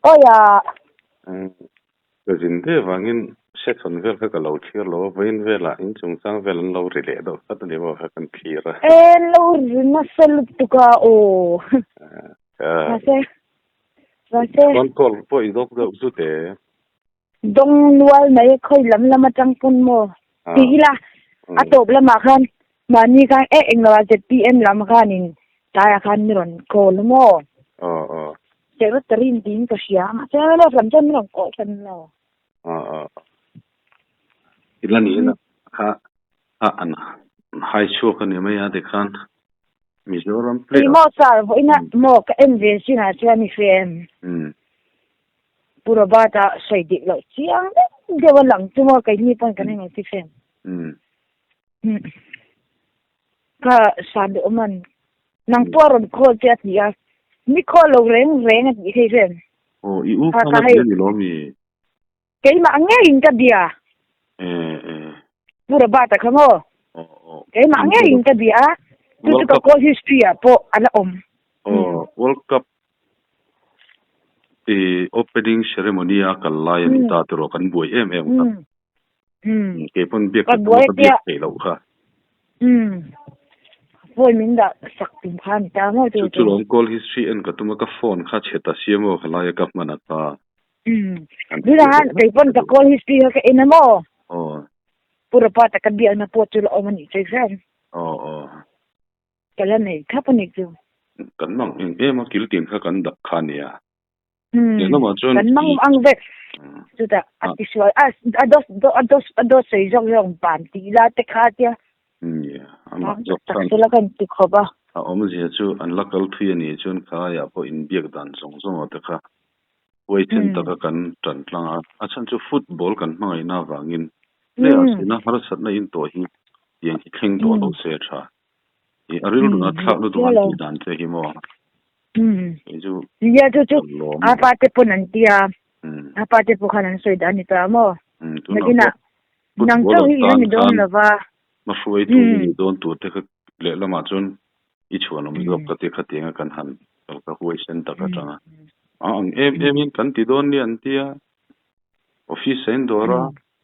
Oh ya. Cái gì thế vangin sẽ chọn về cái lâu thiệt lâu vậy về là in chung sang về lần lâu rồi lẽ đâu phát đi vào cái kia ra Lo nasal tuka o. Rase. con call po idok đâu chút thế Dong nual na khoi lam atang pun mo. Tila. Atop la makan. Mani kan eng la ZPM lam kanin. Kaya kan miron call mo. Pero tarin din ka siya. Kaya na from dyan miron call kan lo. Ilan ina ha an hai chu kan ni mai ade khan Mizoram play Mo sa ina mo ka MV sina chani FM. Puro bata sai dik lo chiang de walang tumo kay ni pon kanang ti FM. Ka sabi man nang puaron ko ti at dia mi ko lo reng at di FM. Iu pa ni lo mi kay ma ngayon ka dia. Puro bata ka mo. Kay ma ngayon ka dia. Tutu ka ko history po ala World Cup the opening ceremony a kalai ni ta tro kan boi ke pon biak ka biak ke lo kha Boy min da sak tin khan ta mo tu tu long call history en ka tuma ka phone kha cheta siamo khalai ka mana ta Dila kay pon ka call history ka inamo pura pa ta ka biak na po tu lo mani sai san kala nei kapanik tu kan mang ma kil tin kha kan dak khania kan mang ang ve tu da atiswa ados sai jong ban ti la te kha tia ama jok kan sila kan ti khoba om je chu an lakal thu ni chun kha ya po in biak dan song ta kha waitin ta kan tan tlang a chan chu football kan mangai na wangin le asina har sat na in to hi yang ki thleng to lo se tha I aril na thak no tu an dan te hi mo ya tu apa te pun nantia apa te pun kanan soi dan ita mo nagina nang to hi ni don lava ma fuai tu ni don tu te ka le la ma chun I chuan mi gop ka te kha te nga kan han ka huai sen ta ka tanga ang em kan ti don ni an tia office sen dora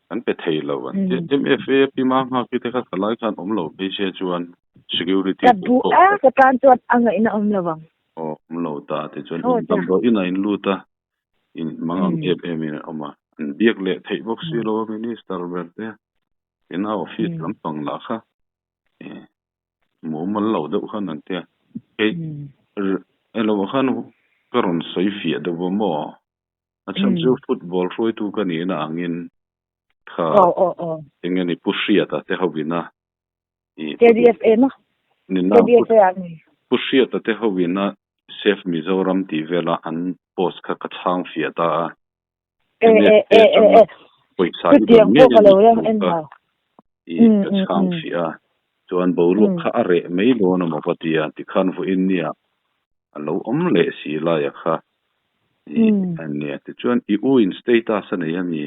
kan pe thei lo an MFA pi ma ha ki te kha kalai khan lo pe se chuan security bu ka tan tuat anga ina lawang lo ta te chuan tam do ina in luta in mangang FM in oma an biak le thei box lo minister berte in office lam pang la kha mo mal lo do khan an te elo khan karon sai fi do mo acham jo football roi tu ka ni na angin kha engani pushia ta te hobina KDFA no ni na pushia ta te hobina Chef Mizoram ti vela an post kha ka chang fia ta poi sai tiang po ka lo en ha ka chang fia chuan bo lu kha are mei lo na mo patia ti khan fu in nia alo le si la ya kha an ne ti chuan I u in status na ya mi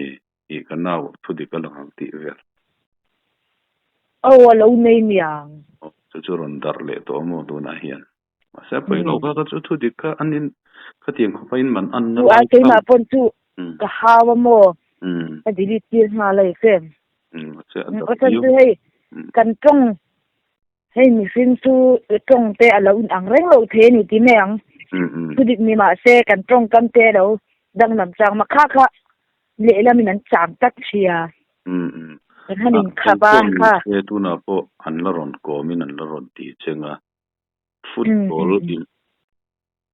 I kanau thu di ka lang ti ver lo nei miang chu ron dar le to mo do na hian sa pai lo ka chu thu di ka anin ka tiang kho pain man an na la ke ma pon tu ka hawa mo adili tir ma lai sem ko tan tu hei kan tong hei mi sin tu tong te alo ang reng lo the ni ti meang tu dik mi ma se kan tong kan te lo dang nam chang ma kha le la min an chang tak chia kan hanin khaba kha e tu na po an la ron ko min an la ron ti chenga football in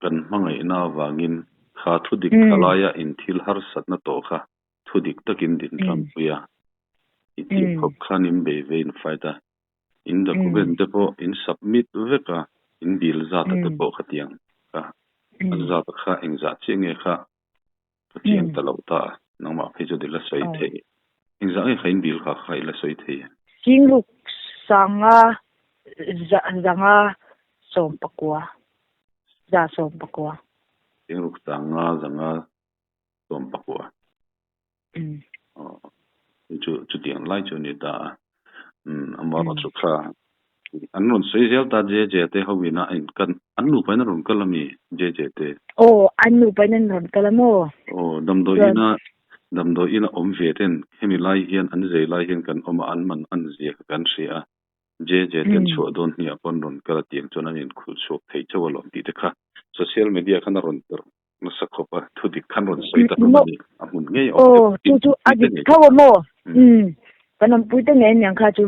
kan mangai na wangin kha thu dik khalaya in thil har sat na to kha thu dik takin din tlam puya iti khop khanim be vein faida in the kuben te po in submit veka in bil za ta te po khatiang ka za ta kha eng za chenge kha khatiang ta lo ta nang ma phe jo de la sai the eng za e khain bil kha khai la sai the Singluk sanga zanga som pakwa za som pakwa singluk sanga zanga som pakwa chu tiang lai chu ni ta amara chu kha อันนู้นสวยเจ้าตาเจเจเตเขาวินาอินกันอันนู้นไปนั่นรุ่นก็ละมีเจเจเตโอ้อันนู้นไปนั่นรุ่นก็ละโมโอ้ดำโดอินะอมเวเทนให้มีไล่เฮียนอันเจไล่เฮียนกันอมอันมันอันเจกันเสียเจเจเตนชัวโดนเนี่ยปนรุ่นก็ละเตียงจนนั้นคุยชกเทเจ้าลมดีเด็กค่ะโซเชียลมีเดียขันรุ่นเตอร์มาสักขบทุดิขันรุ่นสวยตลอดนี่อ่ะหุ่นเงี้ยโอ้จูอดีตเขาว่าโมปนปุ้ยตั้งเงี้ยยังค่ะจู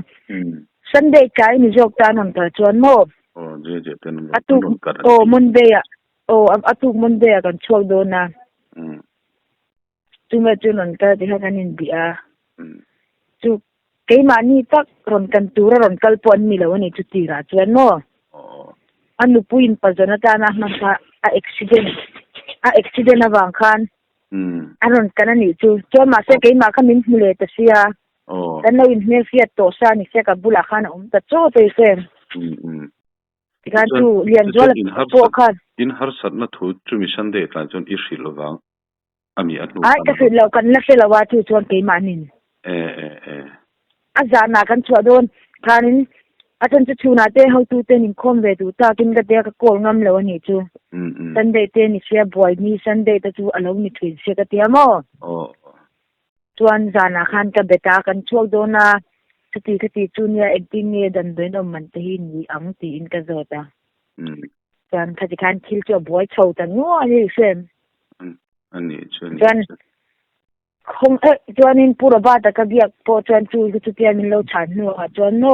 ซันเดย์ใจนี่จกตาหนังตาจวนโมโอ้เจเจเตนอตุโอ้มุนเดียโอ้อตุมุนเดียกันช่วงโดนนะจูเมื่อจูนนก็ที่เขากันนินบีอาจูเกี่ยมานี่ตักรอนกันตัวรอนกัลปอนมีแล้ววันนี้จุดที่ราชวนโมอันลูกปุ้ยนปัจจุบันตานะมันก็อุบิเหตุนะบางครั้งอันรอนกันนี่จูจวนมาเสกเกี่ยมาคันมินมิเลตเสียแต่เราอินเมฟียโตซานี่เสียกับบุลาขันแต่โจ้เตยเซมที่การจูเรียนจวนโปกันอินฮาร์สัตน์นัทูจูมิชันเดย์การจวนอิชิลวังอามีอัตโนก็คือเรากันนักเสลาวาจูจวนเกี่ยมานินอาจารย์นักกันชัวโดนครานินอาจารย์จะชูนาเตะเขาตูเตนิคอมเวดูตากินกระเดียกโกงงามแล้วนี่จูซันเดย์เตนิเสียบอยนี่ซันเดย์ตะจูอารมณ์นี่ถุยเสียกระเดียมอจวนจานาขันกับเบตากันชัวโดนาคติจูเนียเอ็กติเนียดันเดินอมันตีนี่อังตีอินกระโดดอ่ะจวนคติการคิลจูบอยชาวตังงัวนี่เซมอันนี้จวนคงจวนนินปูระบาตะกับเบียกพอจวนจูจุดเตียมินเราฉันนัวจวนโน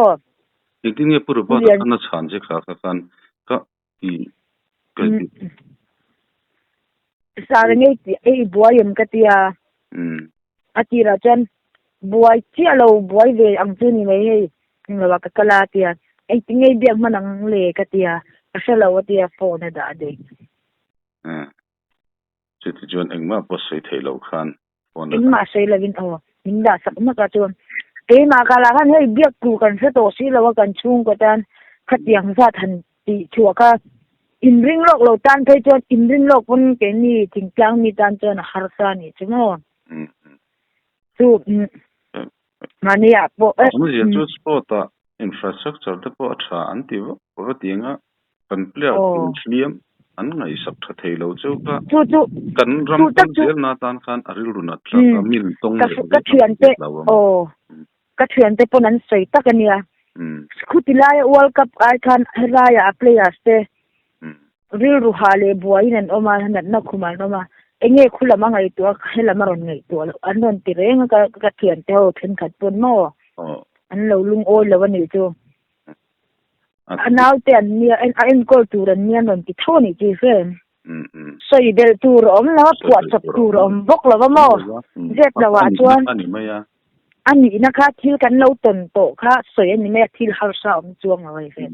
อีกทีนี้ปูระบาตะกันฉันจะขากันก็อีก็สารเงี้ยไอ้บัวยังกติยาอาทิระจวนบัวที่เราบัวเวอังจูนี่ไม่ให้เราว่าก็ลาติยาไอ้ที่ไงเบียกมันอังเลกติยาก็เสลาวติยาโฟนด่าเด็กจุดจวนเองมาพอใส่เทลเอาขันเองมาใส่ละวินอ๋อมินด่าสักมากจวนเอ้มากาลาขันให้เบียกกูกันเสตโตสิเราว่ากันชุ่งก็ตันขัดยังซาทันตีชัวก็อินริงโลกเราตันไปจนอินริงโลกคนเก่งนี่จริงจังมีตันจนฮาร์ซานี่ใช่ไหมสู้มันเนี่ยพอมันจะจุดสปอร์ตอินฟราสตรักเจอร์ที่พออัฐานที่ว่าปกติงั้นกันเปลี่ยนเสียมอันไหนสักทัดเทลเจ้าก็กันรำตั้งเสียนาตานขันอริลุนัทละมิลตรงก็เถื่อนเตก็เถื่อนเตปนันใส่ตะกันเนี่ยคุติลายวอลคัพไอคันเฮรายาเพลย์สเตริลรูฮาเลบัวอินันออกมาหันนักขุมันออกมาเองคุละมังไงตัวเฮละมารอนไงตัวอันนั้นติเรงก็เถื่อนเท่าถึงขัดปนโม่อันเราลุงโอยแล้ววันนี้จูอันนั้นแต่เนี่ยอันก็ตัวเนี่ยนนติเท่านี้จีเฟนใส่เดลตัวอมแล้วปวดจับตัวอมบกแล้วว่าโม่เจ็บแล้วว่าจวนอันนี้นะคะที่กันเราต้นโตค่ะสวยอันนี้แม่ที่เขาสาวจวงเอาไว้เฟน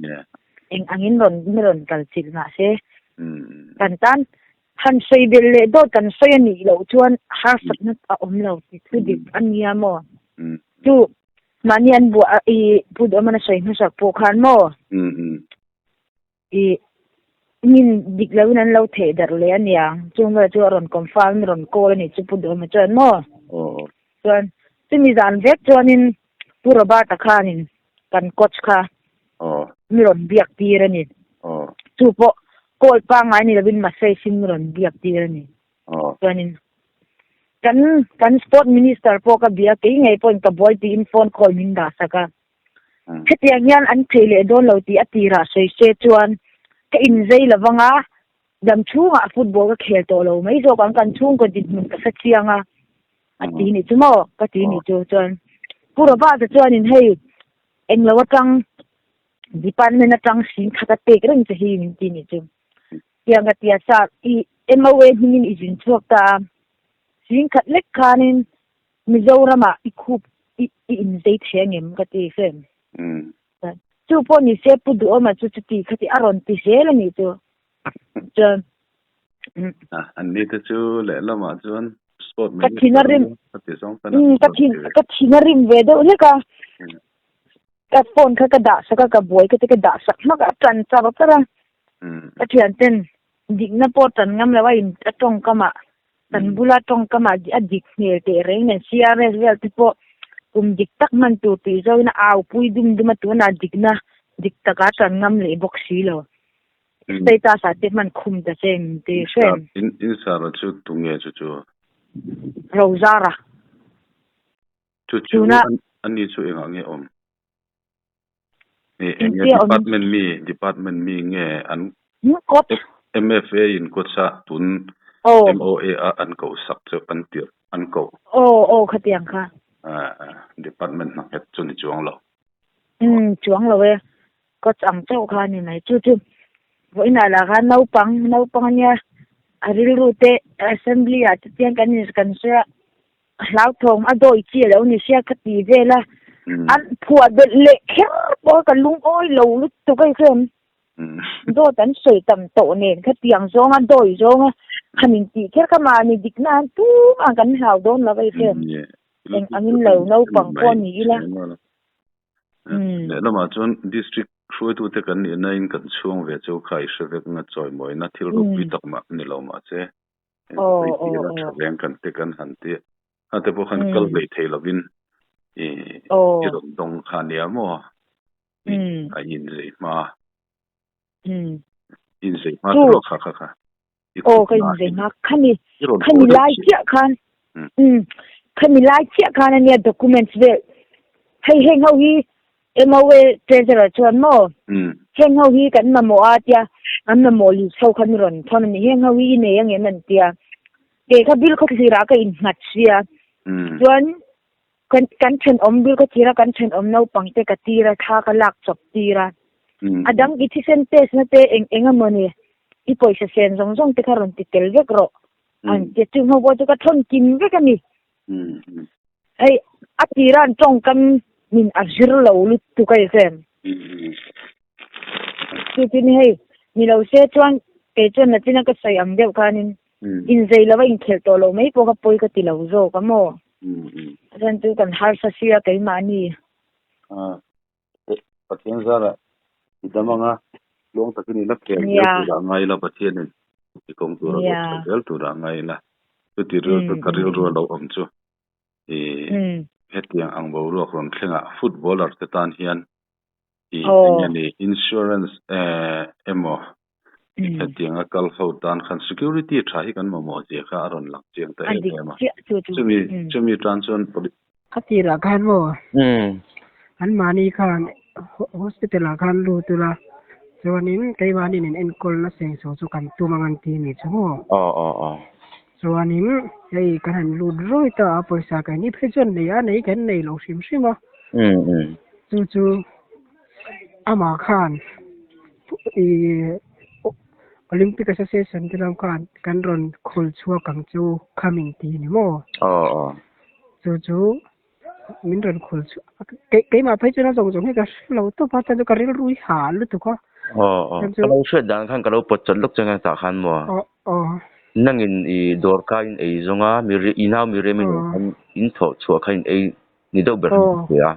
เองอันนี้นนไม่นกันจิตมาเช่กันตันทันใส่เดลเลยโดดกันใส่อันนี้เราจวนหาสักนัดอมเราที่คือดิบอันนี้โม่จูมันยันบัวอีพูดมันใส่มาสักโปคันโม่อีมินดิกแล้วนั้นเราเทดร์เลยอันนี้จงว่าจะรอนคอมฟาร์มรอนโกลนี่จะพูดมันจะโม่จวนจะมีการเวกจวนินปูระบาตะคานินกันกอชค่ะมีรอนเบียกตีระนี่จูปโกลปังไงนี่เราบินมาใส่ซิมรอนเบียกตีระนี่จวนินกันสปอร์ตมินิสเตอร์พวกกับเบียกไงพอกับบ่อยตีอินโฟนคอลมินดาสักการเฮ็ดอย่างยันอันเทเลโดนเราตีอตีระใส่เซจวนก็อินใจละวังอ่ะดำชูงอ่ะฟุตบอลก็เขียนตัวเราไม่จบกันชูงก็ดิบมันก็สักเชียงอ่ะอันที่นี่จุ่มอ่ะก็ที่นี่จุ่มจวนผู้รับบ้านจะจวนนี่ให้เอ็งเราว่าจังดิปันเนี่ยนะจังสิ่งขัดเตะก็ต้องจะให้มินที่นี่จุ่มอย่างกับที่อาจารย์เอ็มเอาไว้ที่นี่จินช่วงตาสิ่งขัดเล็กขานินมิจฉามาอีคุบอินใจเทียงเงี้ยมันก็ที่เฟมจู่พอนี่เสพปุ๊บออกมาจู่ที่ขัดอารมณ์ที่เสียแล้วนี่จู่จวนอันนี้ก็จู่เละละมาจวนกัทินาริมกัทินาริมเวดเนี่ยก็ฟอนก็ด่าสักก็บวยก็จะด่าสักมากกันจับกันก็ที่อันเป็นดิกน่ะพอตันงามเลยว่าอินตรงก็มาตันบุลาตรงก็มาดิกเนี่ยเตะเรงเนี่ยเสียเรื่องที่พอกุมดิกตักมันตัวตีเจ้าน่ะเอาปุยดุมมาตัวน่ะดิกน่ะ dik taka tan ngam le bok si lo status ate man khum ta chen te shen in sara chu tunge chu rozara chu ani chu engange om department mi nge an kot MFA in kotsa tun MOA an ko sak chu an tir an ko khatiang kha department na het chu ni chuang lo chuang lo we ko chang chau kha ni nai chu voi na la ga nau pang nya aril rute assembly at tiang kan ni kan sa lau thong a doi chi lo ni sia khati vela an phua de le kher bo ka lung oi lo lu tu kai khem do tan soi tam to nen khatiang zong a doi zong a khamin ti kher ka ma ni dik na tu an kan hau don la kai khem en amin lo nau pang ko ni la le ma chon district khoi tu te kan ni na in kan chuang ve chu khai she ve nga choi moi na thil ru pi tak ma ni lo ma che ven kan te kan han te ha te po khan kal ve thei lovin ron dong khan ya mo a in zai ma ro kha kai zai ma khani lai chia khan khani lai chia khan ne documents ve hei hau hi MOA treasurer chuan mo heng hau hi kan na mo atia an na mo li sau khan ron thon ni heng hau hi ne yang en tia ke ka bil ko sira ka in ngat sia chuan kan chen om bil ko tira kan chen om no pangte ka tira tha ka lak chop tira adang ithi sen test na te enga moni I poisa sen zong te karon ti tel vek ro an te tu ho bo ka thon kim vek ani ai atiran chong kan min azir lo lu tu kai sem ti ni hei ni lo se chuan ke chuan na tina ka sai am deu khanin in zai lawa in khel to lo mai po ka poi ka ti lo zo ka mo ran tu kan har sa sia kai ma ni pathian zara idamanga long takini la ke tu da ngai la pathian ni kong tu ro tel tu da ngai la tu ti ro tu karil ro lo om chu hetiang ang bo ro khron thlenga footballer te tan hian ni insurance emo hetiang a kal ho tan khan security tha hi kan mo je kha aron lak cheng ta ema chumi transon khatira kan mo an mani khan hospital khan lu tula chuanin keiwani nin enkol na seng so chu kan tumangan ti ni chu chuanin hei kan han lu roi ta paisa kai ni phechon nei a nei kan nei lo sim sima chu ama khan Olympic Association tilam kan ron khul chua kang chu coming ti ni mo chu min ron khul chu ke ma phai chu na jong he ka lo to pa ta ka ril rui ha lu tu ko ka lo shwe dan khan ka lo pot chon lok chang ta khan mo nangin I dor ka in ei zonga mi inaw mi re min in tho chua khain ei ni do ber ya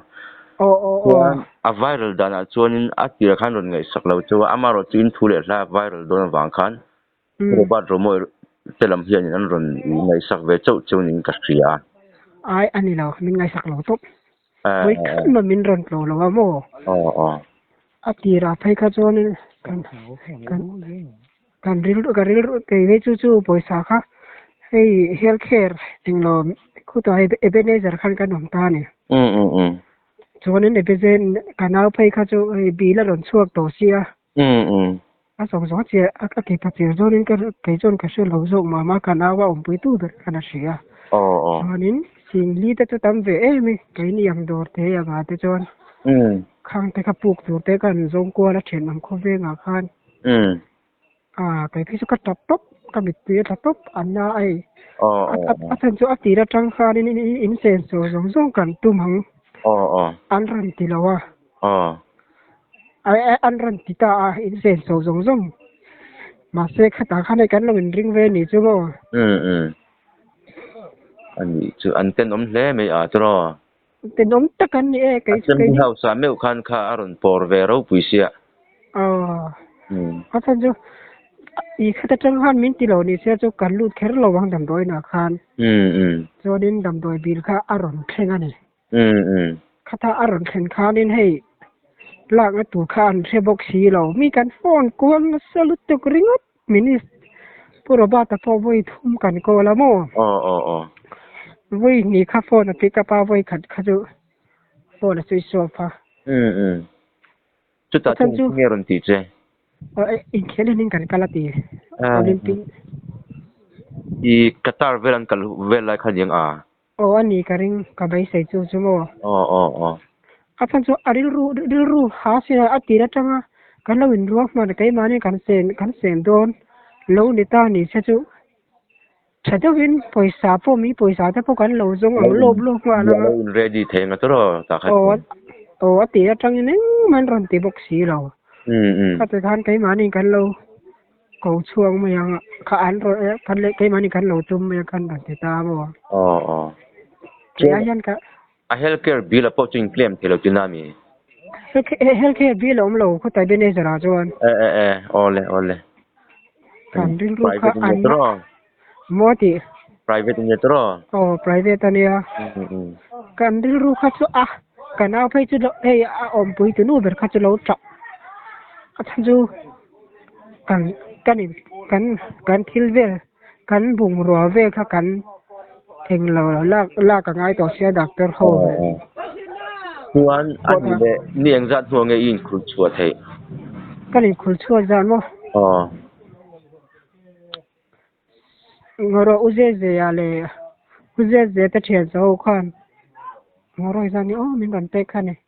a viral dana chuanin a tira khan ron ngai saklo chu amaro chin thule la viral don wang khan robot romo telam hian an ron ngai sak ve chau nin ka khria ai ani lo min ngai sak lo top wei khan ma min ron lo mo a tira phai kha chuanin kan ril ke ve chu poisa kha hei healthcare tinglo khuta Ebenezer khan kan nom ta ni chuanin ebezen kanau phai kha chu bila ron chuak to sia a song che a ke pa che zonin ka ke chon ka se lo zo ma kanau wa pui tu ber kana sia chuanin sing li ta chu tam ve mi ke ni yang dor te ya ga te chon khang te ka puk tu te kan zong ko la then ang kho ve nga khan cái phi ka top ka mit ti top anna ai a than chu a ti ra tang kha ni in sen so zong kan tum hang an ran ti lawa ai an ran ti ta in sen so zong ma se kha ta kha nei kan lo in ring ve ni chu mo ani chu an ten om hle me a tro ten om ta kan ni cái hau sa meu khan kha aron por ve ro puisia a than chu I khata tang han min ti lo ni se chu kan lut kher lo wang dam doi na khan cho din dam doi bil kha aron theng ani khata aron khen khan in hei ลากตัวข้านเทบอกสีเรามีการฟ้อนกวนสลุดตกริงดมินิสผู้ระบาดแต่พอไว้ทุ่มกันก็ละโมไว้นี่ข้าฟ้อนติกระเป๋าไว้ขัดขจุฟ้อนสวยสวยฟ้าจุดตัดทุ่งเงี้ยรันตีเจอีกแค่เล่นกันกาลตีโอลิมปิกอีกัตตาร์เวลันกัลเวลไลขันยังอันนี้ก็ริงกับใบเสจูจูโมอาพันจูอาริรูหาสิอาทิตย์จังกันเราวินรัวมันก็มาเนี่ยกันเซนโดนเราเนี่ยตานี่เสจูฉันจะวินปอยสาพอมีปอยสาแต่พวกกันเราจงเอาโลบมาแล้วเราวิน ready เทงอ่ะตัวตาขันอาทิตย์จังนี่มันรันตีบอกสีเราก็จะทานก็มาเนี่ยกันเราเขาช่วงมายังข้าอันรถกันเล็กก็มาเนี่ยกันเราจุ่มมากันรันตีตาบ่เจ้ายันก็healthcare bill อะพอจริงเคลมที่เราจินามีhealthcare bill เราเขาแต่เป็นเอเจราจวนโอเลการเรื่องลูกค้าอันหมดที่ private เนี่ยตัวprivate เนี่ยการเรื่องลูกค้าชัวการเอาไปจุดอมปุยตัวนู้นเป็นข้าจะเราจับท่านจูการทิลเวการบุงรัวเวค่ะการเทงเราลากกันง่ายต่อเสียดักเตอร์เขาส่วนอันนี้เนี่ยยังจัดหัวเงี้ยอินคุลชัวเทก็เลยคุลชัวจันมั้งรออุเซเซียเลยอุเซเซียแต่เทียนเจ้าขันงรอจันนี่มันดันเตะขันเนี่ย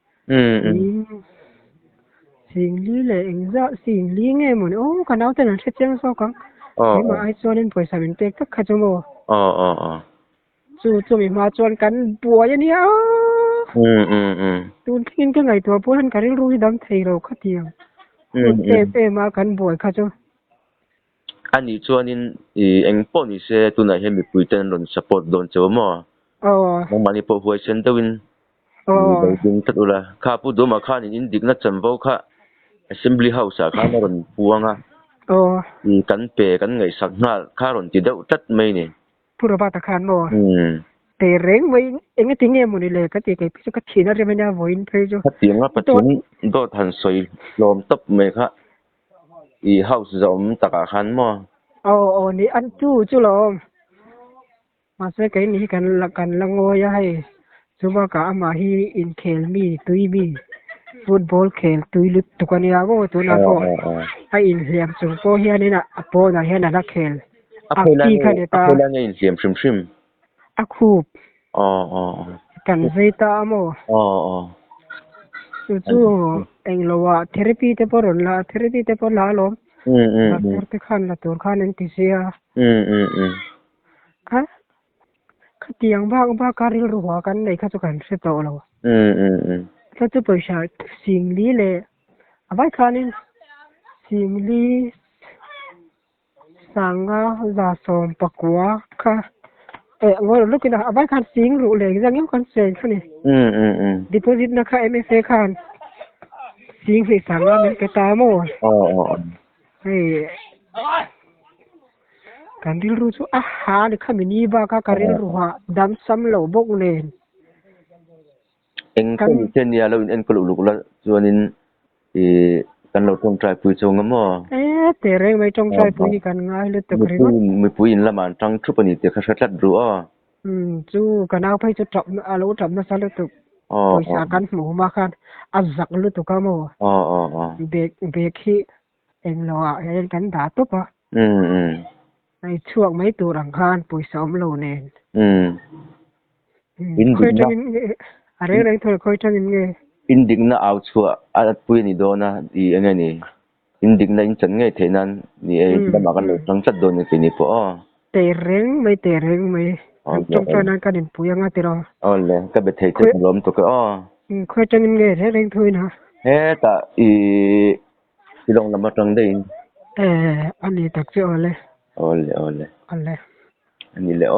สิ่งนี้เลยเองจะสิ่งนี้ไงมันกันเอาแต่นั่นเชื่อสักครั้งที่มาไอ้ส่วนนี้ปล่อยสามีเตะก็ขัดจมูกจู่มีมาชวนกันปัวอย่างนี้ตูนทิ้งก็ไงตัวพวกนั้นกันรู้ที่ดำไทยเราขัดเดียวเตะมากันบ่อยขัดจ้ะอันนี้ชวนนี่เอ็งป้อนนี่เสียตัวไหนให้มีปุยเต้นรอนสปอร์ตโดนเจ้ามั้งมันนี่พอหัวเซนต์วินดึงตัดอุละข้าพูดดูมาข้านี่อินดิกนัดจำว่าข้า assembly house ข้ามารอนปัวงกันเปย์กันไงสักหน้าข้ารอนติดเดาตัดไม่เนี่ยผู้ระบาดตะคานบ่แต่เร่งไว้เองก็ทิ้งเงี้ยมันเลยก็ตีไก่พี่ก็ชี้นั่นเรื่องไม่ได้โวยเพลย์จ้ะถ้าเตียงว่าปัจจุบันโดดหันสวยลมตบไหมครับอีเฮาส์จะมันตะคานมั้งนี่อันจู่ลมมาใส่ไก่นี่กันละงอยให้สุภาพกามาฮีอินเคลมีตุยมีฟุตบอลเคลตุยลุดตุกันยาโก้ตัวนั้นก็ให้อินเสียมสุโขเฮียนี่นะโปนะเฮียนั่นนักเคลที่กันเนี่ยตาเล่นเสียมชิมคูบกันเซตามจู่เองเราว่าเทอราปีเตปอร์ละเทอราปีเตปอร์ละลมตัวขันนั่นติเสียขัดยังบ้าการิลรัวกันในข้าจุกันเสตอเราถ้าจะไปใช้สิ่งนี้เลยเอาไว้คันนี้สิ่งนี้สังฆาจะส่งปักว่าค่ะงั้นลูกนะเอาไว้คันสิ่งรู้เลยยังยังคอนเซ็ปต์คนนี้deposit นะคะ MFA คันสิ่งที่สังฆามันก็ตามมั้งการที่รู้สึกอาหารข้ามีนี่บ้าการที่รู้ว่าดำซ้ำเหล่าบกเลนเอ็งก็มีเช่นนี้แล้วเอ็งก็ลุกแล้วส่วนนี้กันเราต้องใช้ปุ๋ยจงมั้งแต่เรื่องไม่ต้องใช้ปุ๋ยกันง่ายเลยแต่ก็ไม่ปุ๋ยอินละมันตั้งทุบปนิดเดียวเขาชัดรู้จู่กันเอาไปจะจับอาลูจับมาซะแล้วตุกปุ๋ยสากันหมูมาคันอาจักลุตุกามั้งเบกที่เอ็งเราเห็นกันด่าตุ๊บในช่วงไม่ตัวรังคานปุ๋ยซ้อมโลเนนอินดิกนะอะไรเธอเคยทำยังไงอินดิกนะเอาชัวอาปุ๋ยนี่โดนนะอีอะไรนี่อินดิกนะอินจังไงเท่นั้นนี่จะมากันเลยตั้งจัดโดนนี่นี่พอเตะเร่งไม่จงใจนั้นกันเห็นปุ๋ยยังไงตีรอเลยก็ไปเทจะล้มตัวก็เคยทำยังไงเร่งถุยนะแต่ที่ลงลำบากจังได้อันนี้ตักเจอเลยโอ้เลยอันนี้เลย